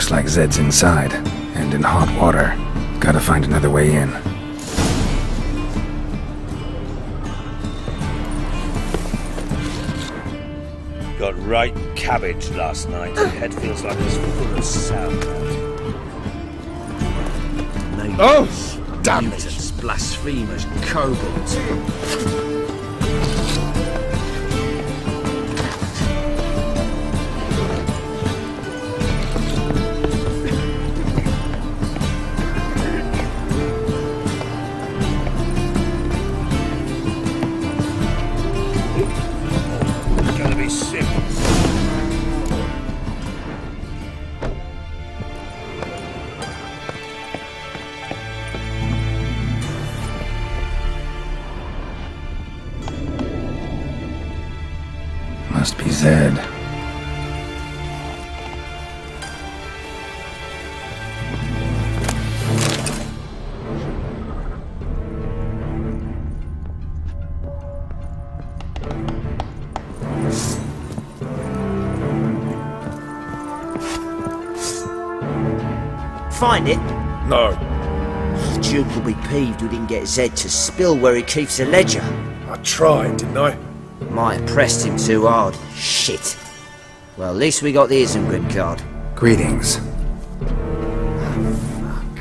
Looks like Zed's inside, and in hot water. Gotta find another way in. Got right cabbage last night. My head feels like it's full of sauerkraut. Oh, damn it! Mutants, blasphemers, kobolds. Gonna be sick. Must be Zed. Find it? No. The Duke will be peeved we didn't get Zed to spill where he keeps the ledger. I tried, didn't I? Might have pressed him too hard. Shit. Well, at least we got the Isengrim card. Greetings. Fuck.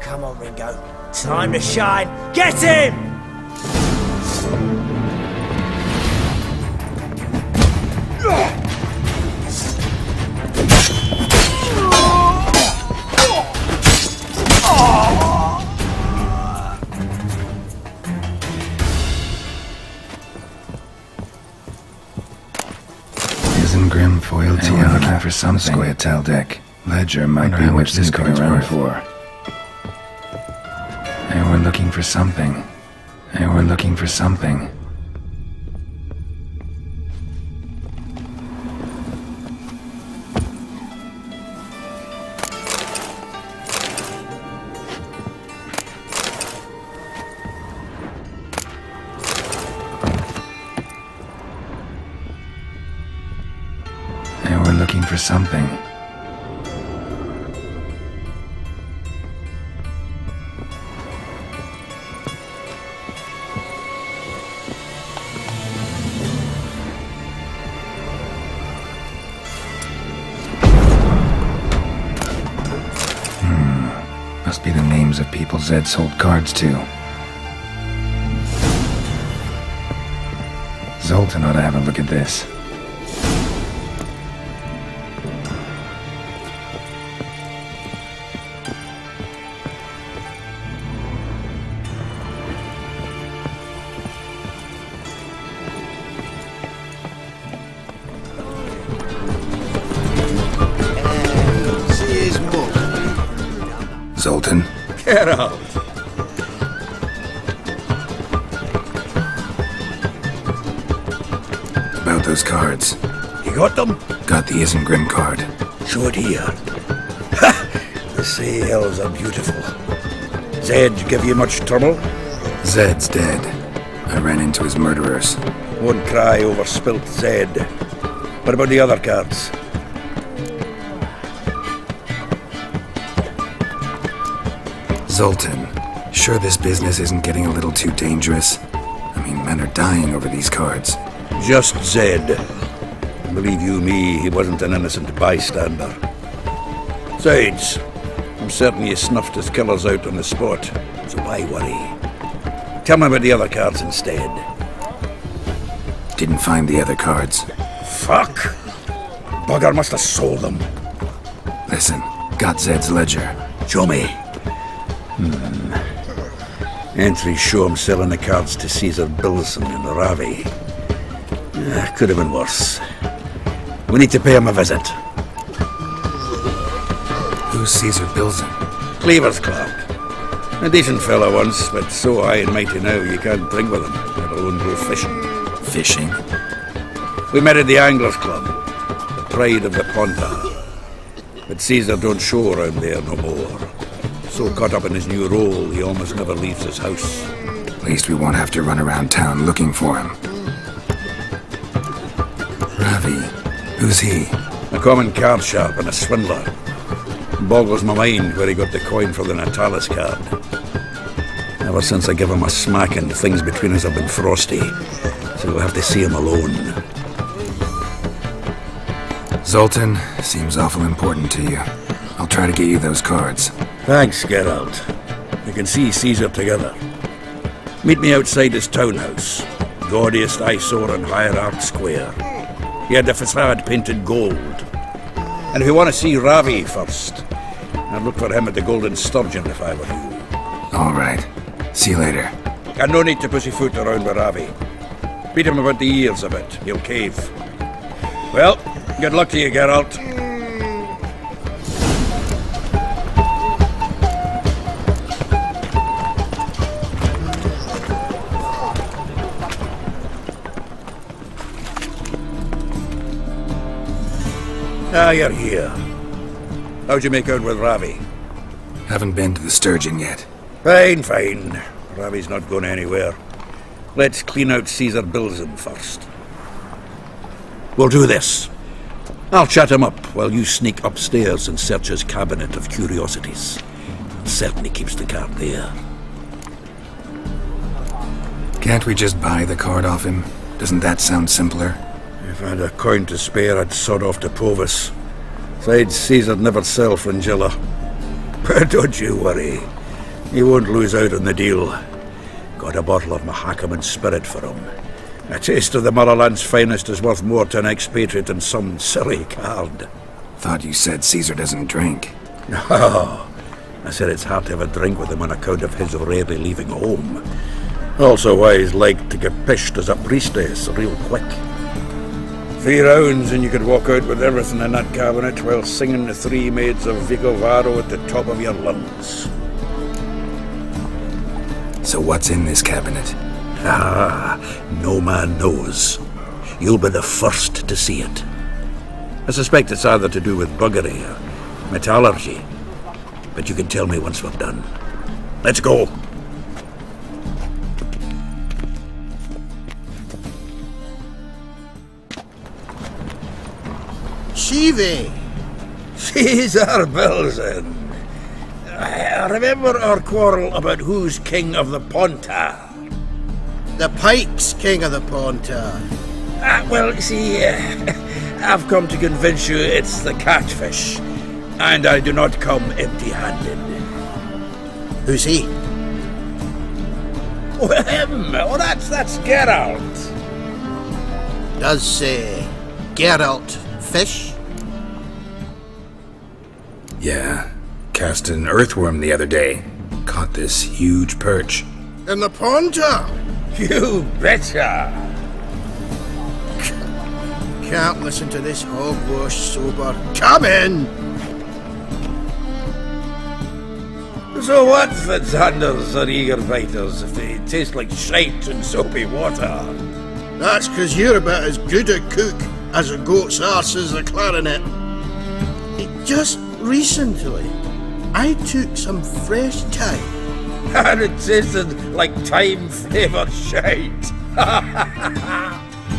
Come on, Ringo. Time to shine. Get him! Isengrim foil TL looking for something. Square tell deck. Ledger might be what this card's around for. And we're looking for something. And we're looking for something. And we're looking for something. Must be the names of people Zed sold cards to. Zoltan ought to have a look at this. Zoltan? Get out! About those cards. You got them? Got the Isengrim card. Show it here. Ha! The sea hills are beautiful. Zed give you much trouble? Zed's dead. I ran into his murderers. Won't cry over spilt Zed. What about the other cards? Zoltan, sure this business isn't getting a little too dangerous? I mean, men are dying over these cards. Just Zed. Believe you me, he wasn't an innocent bystander. Besides, I'm certain you snuffed his killers out on the spot, so why worry? Tell me about the other cards instead. Didn't find the other cards. Fuck! Bugger must have sold them. Listen, got Zed's ledger. Show me. Entries show him selling the cards to Caesar Bilson in Ravi. Could have been worse. We need to pay him a visit. Who's Caesar Bilson? Cleaver's clerk. A decent fellow once, but so high and mighty now you can't drink with him, let alone go fishing. Fishing? We met at the Anglers Club, the pride of the Pontar. But Caesar don't show around there no more. So caught up in his new role, he almost never leaves his house. At least we won't have to run around town looking for him. Ravi, who's he? A common card sharp and a swindler. Boggles my mind where he got the coin for the Natalis card. Ever since I gave him a smacking, things between us have been frosty, so we'll have to see him alone. Zoltan seems awful important to you. I'll try to get you those cards. Thanks, Geralt. You can see Caesar together. Meet me outside his townhouse, gaudiest eyesore in Hierarch Square. He had the facade painted gold. And if you want to see Ravi first, I'd look for him at the Golden Sturgeon if I were you. All right. See you later. And no need to pussyfoot around with Ravi. Beat him about the ears a bit. He'll cave. Well, good luck to you, Geralt. Ah, you're here. How'd you make out with Ravi? Haven't been to the Sturgeon yet. Fine, fine. Ravi's not going anywhere. Let's clean out Caesar Bilzen first. We'll do this. I'll chat him up while you sneak upstairs and search his cabinet of curiosities. Certainly keeps the card there. Can't we just buy the card off him? Doesn't that sound simpler? If I had a coin to spare, I'd sod off to Povis. Besides, Caesar'd never sell Fringilla. But don't you worry. He won't lose out on the deal. Got a bottle of Mahakaman spirit for him. A taste of the Motherland's finest is worth more to an expatriate than some silly card. Thought you said Caesar doesn't drink. No. I said it's hard to have a drink with him on account of his rarely leaving home. Also why he's like to get pished as a priestess real quick. 3 rounds and you could walk out with everything in that cabinet while singing the 3 maids of Vicovaro at the top of your lungs. So what's in this cabinet? Ah, no man knows. You'll be the first to see it. I suspect it's either to do with buggery or metallurgy. But you can tell me once we're done. Let's go. Shivi! Caesar Bilzen. I remember our quarrel about who's king of the Ponta. The Pike's king of the Ponta. Well, see, I've come to convince you it's the catfish. And I do not come empty-handed. Who's he? Well, him! Oh, that's Geralt. Does say Geralt fish? Yeah. Cast an earthworm the other day. Caught this huge perch. In the Ponta? You betcha! Can't listen to this hogwash sober. Come in! So what, Fitzhanders or eager biters, if they taste like shite and soapy water? That's 'cause you're about as good a cook as a goat's arse is a clarinet. Just recently, I took some fresh thyme. And it tasted like thyme-flavoured shite.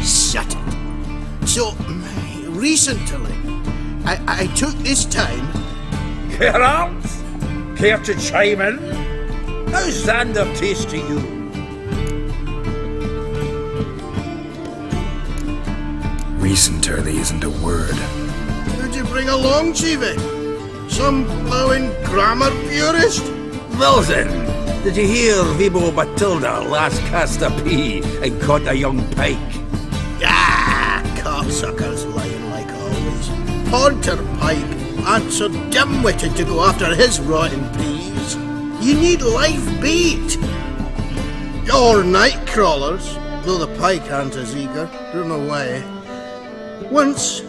Shut it. So, recently, I took this thyme. Geralt? Care to chime in? How's Xander taste to you? Recently isn't a word. Who'd you bring along, Chiefy? Some blowing grammar purist? Wilson, did you hear Vibo Batilda last cast a pea and caught a young pike? Ah, cocksuckers lying like always. Ponter Pike aren't so dim-witted to go after his rotten peas. You need live bait. Or night crawlers, though the pike aren't as eager. Run away. Once,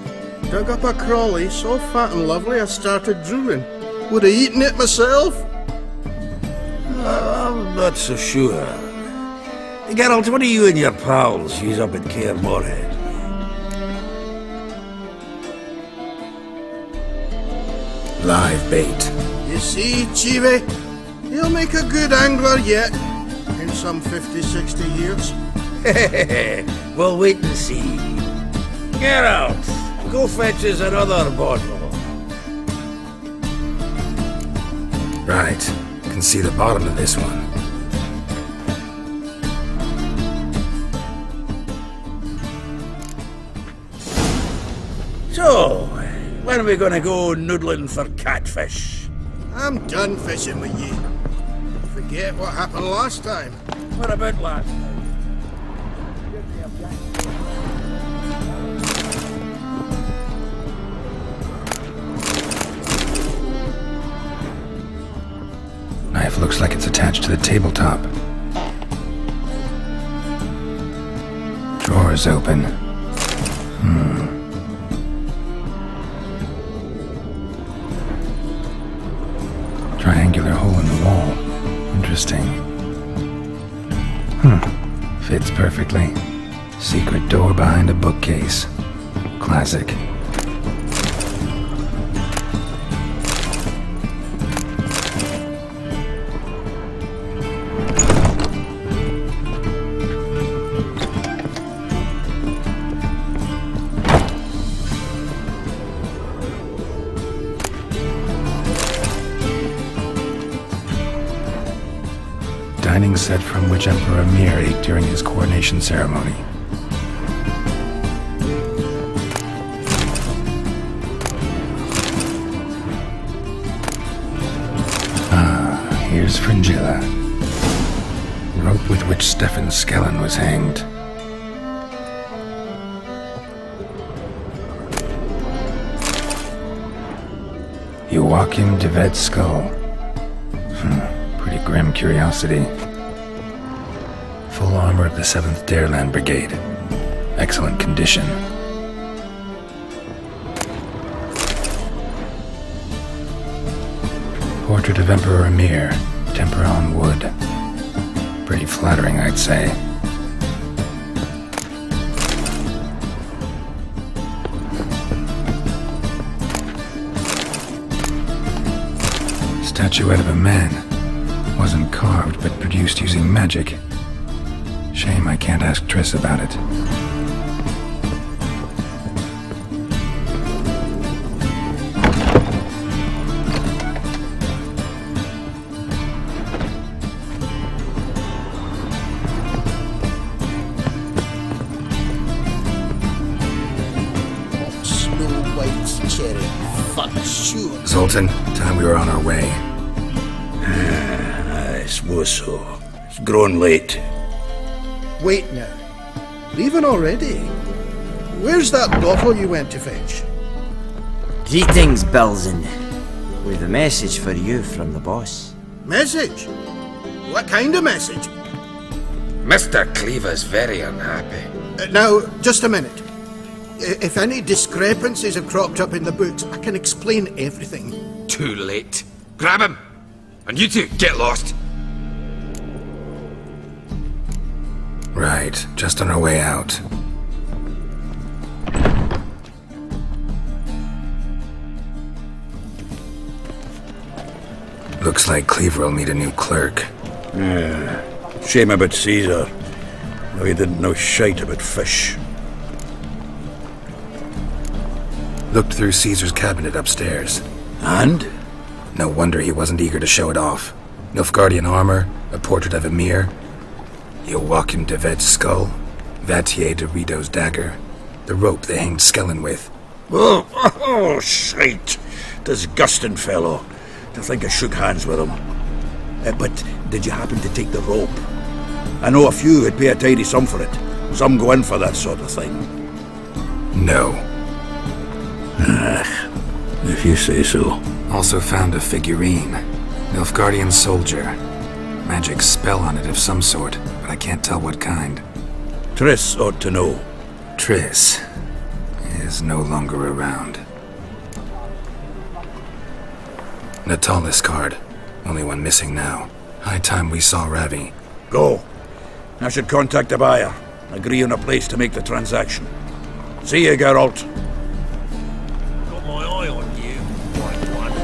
dug up a crawley so fat and lovely I started drooling. Would have eaten it myself. I'm not so sure. Geralt, what do you and your pals use up at Kaer Morhen? Live bait. You see, Chiefy, he'll make a good angler yet. In some 50, 60 years. We'll wait and see. Geralt, go fetch us another bottle. Right. Can see the bottom of this one. So, when are we gonna go noodling for catfish? I'm done fishing with you. Forget what happened last time. What about last time? Knife looks like it's attached to the tabletop. Drawer is open. Triangular hole in the wall. Interesting. Fits perfectly. Secret door behind a bookcase. Classic. Dining set from which Emperor Mir ate during his coronation ceremony. Here's Fringilla. Rope with which Stefan Skellen was hanged. Joachim de Ved's skull. Pretty grim curiosity. Full armor of the 7th Dareland Brigade. Excellent condition. Portrait of Emperor Mir, tempera on wood. Pretty flattering, I'd say. Statuette of a man. Wasn't carved, but produced using magic. Shame I can't ask Triss about it. Snow White's cherry. Fuck, sure. Zoltan, time we were on our way. I suppose so. It's growing late. Wait now. Leaving already? Where's that bottle you went to fetch? Greetings, Belzen. We've a message for you from the boss. Message? What kind of message? Mr. Cleaver's very unhappy. Now, just a minute. If any discrepancies have cropped up in the books, I can explain everything. Too late. Grab him! And you two, get lost! Right, just on our way out. Looks like Cleaver will need a new clerk. Yeah. Shame about Caesar. No, he didn't know shite about fish. Looked through Caesar's cabinet upstairs. And? No wonder he wasn't eager to show it off. Nilfgaardian armor, a portrait of Emir, Joachim de Ved's skull, Vatier de Rideau's dagger, the rope they hanged Skellen with. Oh, shite! Disgusting fellow. To think I shook hands with him. But did you happen to take the rope? I know a few who'd pay a tidy sum for it. Some go in for that sort of thing. No. If you say so. Also found a figurine. Nilfgaardian soldier. Magic spell on it of some sort, but I can't tell what kind. Triss ought to know. Triss is no longer around. Natalis card. Only one missing now. High time we saw Ravi. Go. I should contact the buyer. Agree on a place to make the transaction. See you, Geralt. Got my eye on you, white one.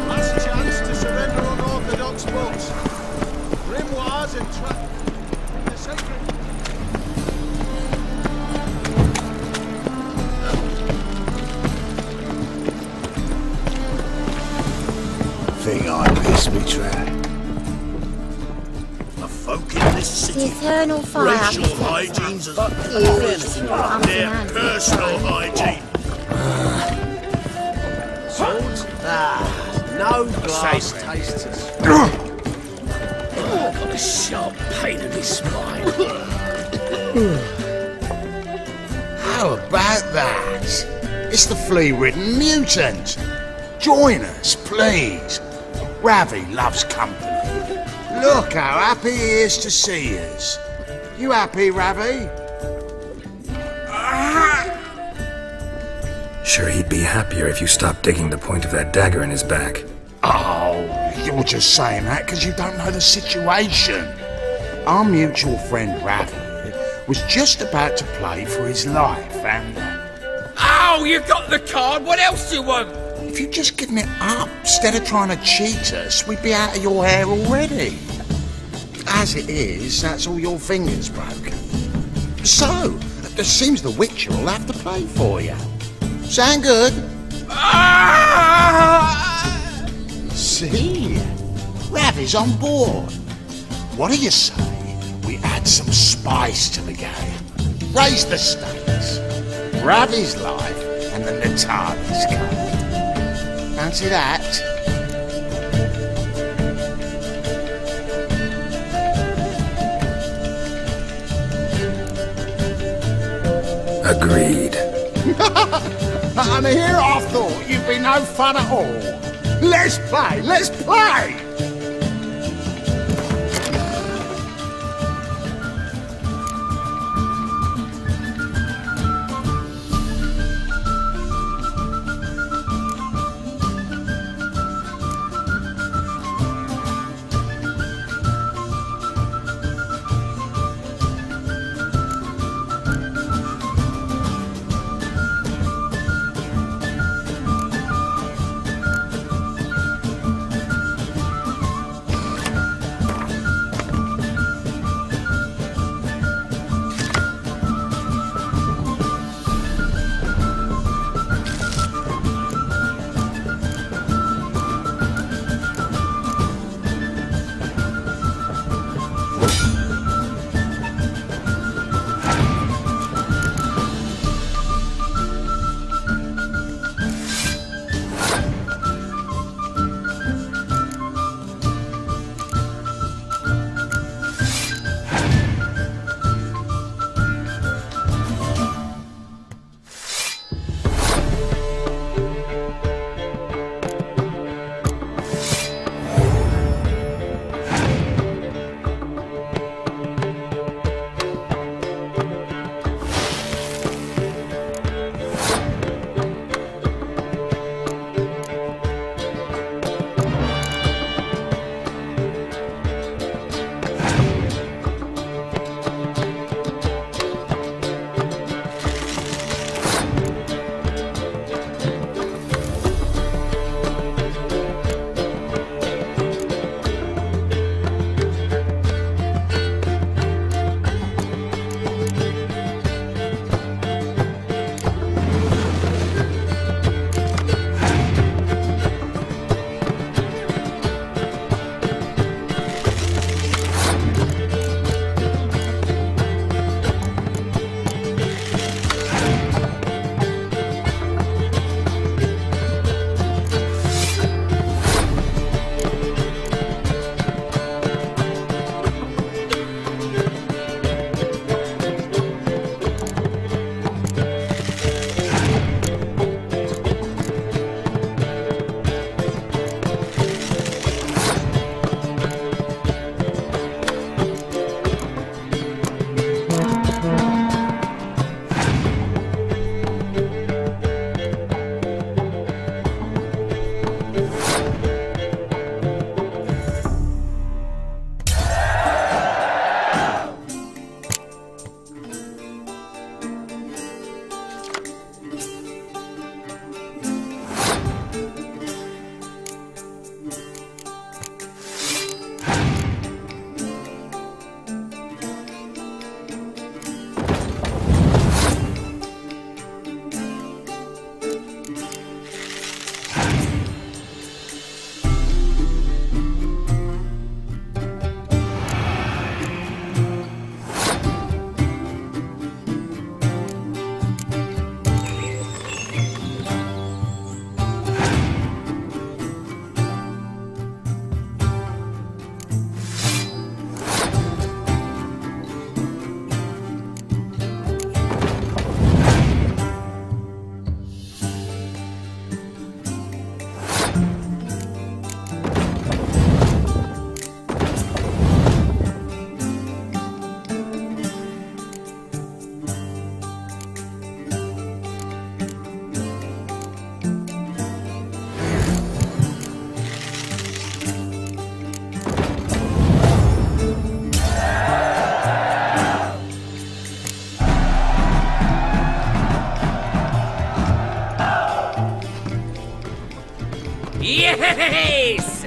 Last chance to surrender unorthodox books. Grimoires and the sacred. think I pissed me trap? The folk in this The city, eternal fire. racial hygiene's as poor as their personal hygiene. Swords? No glass tasters. I've got a sharp pain in my spine. How about that? It's the flea-ridden mutant. Join us, please. Ravi loves company. Look how happy he is to see us. You happy, Ravi? Sure, he'd be happier if you stopped digging the point of that dagger in his back. Oh, you're just saying that because you don't know the situation. Our mutual friend Ravi was just about to play for his life, and Oh, you got the card. What else do you want? if you'd just given it up instead of trying to cheat us, we'd be out of your hair already. As it is, that's all your fingers broken. So, it seems the Witcher will have to play for you. Sound good? See? Ravi's on board. What do you say we add some spice to the game? Raise the stakes. Ravi's life and the Natali's card. Fancy that? Agreed. And here I thought you'd be no fun at all. Let's play, let's play! Yes!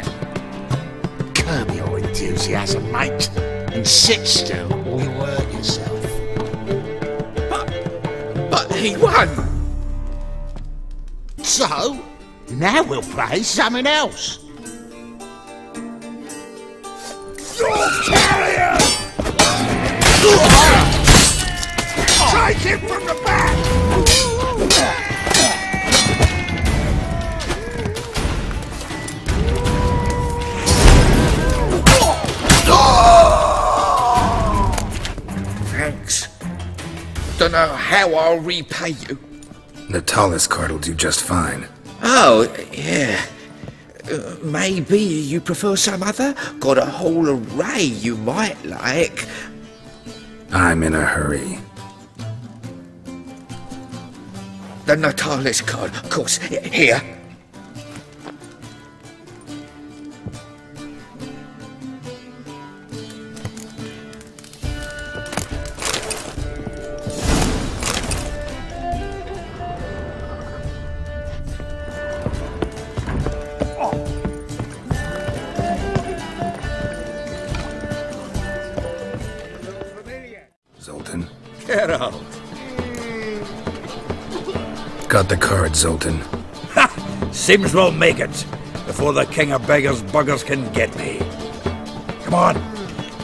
Curb your enthusiasm, mate, and sit still or you'll hurt yourself. But he won! So, now we'll play something else. Your carrier! Take him from the back! Thanks. Don't know how I'll repay you. The tallest card will do just fine. Oh, yeah. Maybe you prefer some other? Got a whole array you might like. I'm in a hurry. The Natalis card, of course. Here. Zoltan. Get out. Got the card, Zoltan. Ha! Seems we'll make it before the king of beggars buggers can get me. Come on.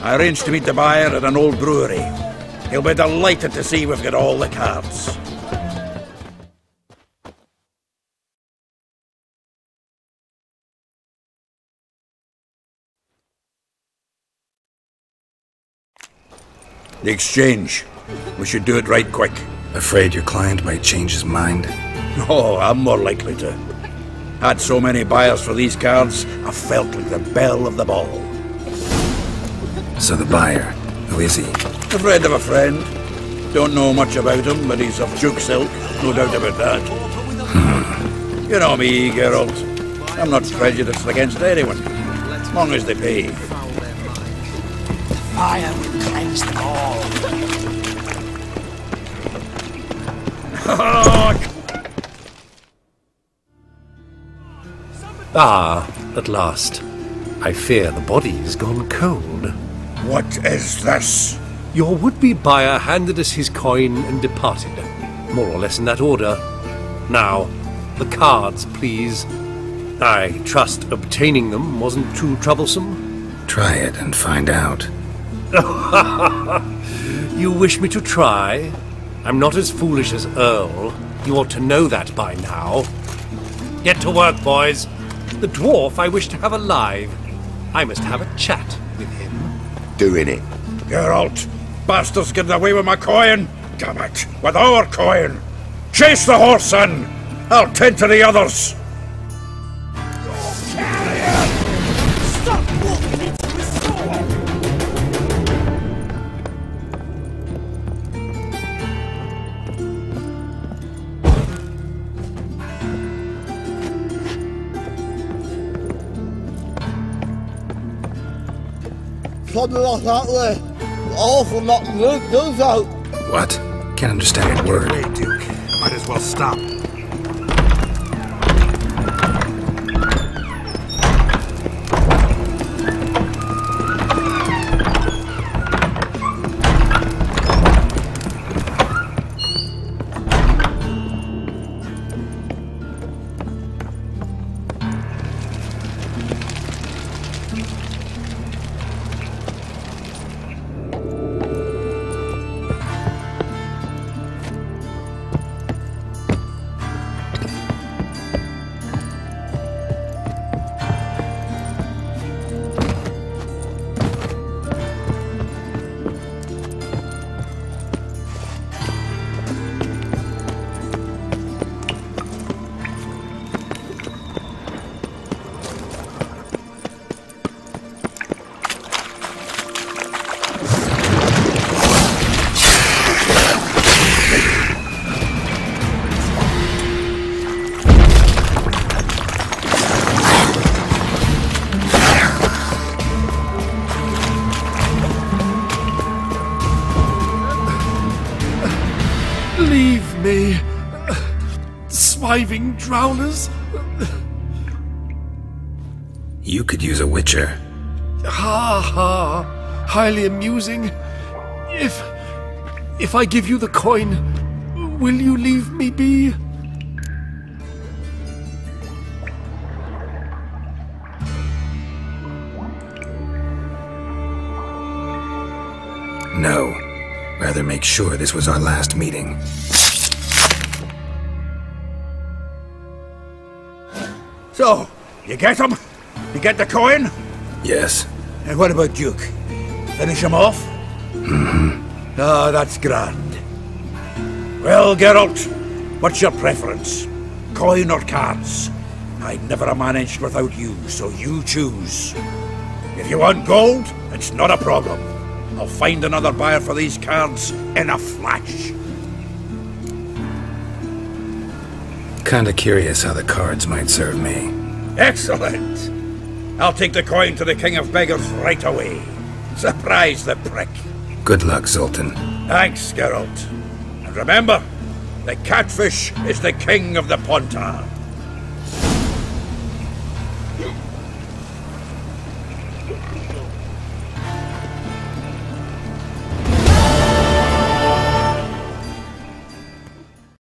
I arranged to meet the buyer at an old brewery. He'll be delighted to see we've got all the cards. The exchange. We should do it right quick. Afraid your client might change his mind? Oh, I'm more likely to. Had so many buyers for these cards, I felt like the belle of the ball. So the buyer, who is he? A friend of a friend. Don't know much about him, but he's of Duke silk, no doubt about that. You know me, Geralt. I'm not prejudiced against anyone, as long as they pay. Fire will cleanse them all. Ah, at last. I fear the body's gone cold. What is this? Your would-be buyer handed us his coin and departed, more or less in that order. Now, the cards, please. I trust obtaining them wasn't too troublesome? Try it and find out. You wish me to try? I'm not as foolish as Earl. You ought to know that by now. Get to work, boys. The dwarf I wish to have alive. I must have a chat with him. Doing it. Geralt, bastards getting away with my coin. Damn it, with our coin. Chase the horse, son. I'll tend to the others. Stop walking into the store! Something like that way. Awful not good, does that? What? Can't understand a word. Hey, Duke. Might as well stop. Leave me, swiving drowners. You could use a witcher. Ha ha. Highly amusing. If I give you the coin, will you leave me be? No. Rather make sure this was our last meeting. So, you get him? You get the coin? Yes. And what about Duke? Finish him off? Ah, that's grand. Well, Geralt, what's your preference? Coin or cards? I'd never managed without you, so you choose. If you want gold, it's not a problem. I'll find another buyer for these cards in a flash. Kinda curious how the cards might serve me. Excellent! I'll take the coin to the King of Beggars right away. Surprise the prick. Good luck, Zoltan. Thanks, Geralt. And remember, the catfish is the king of the Pontar.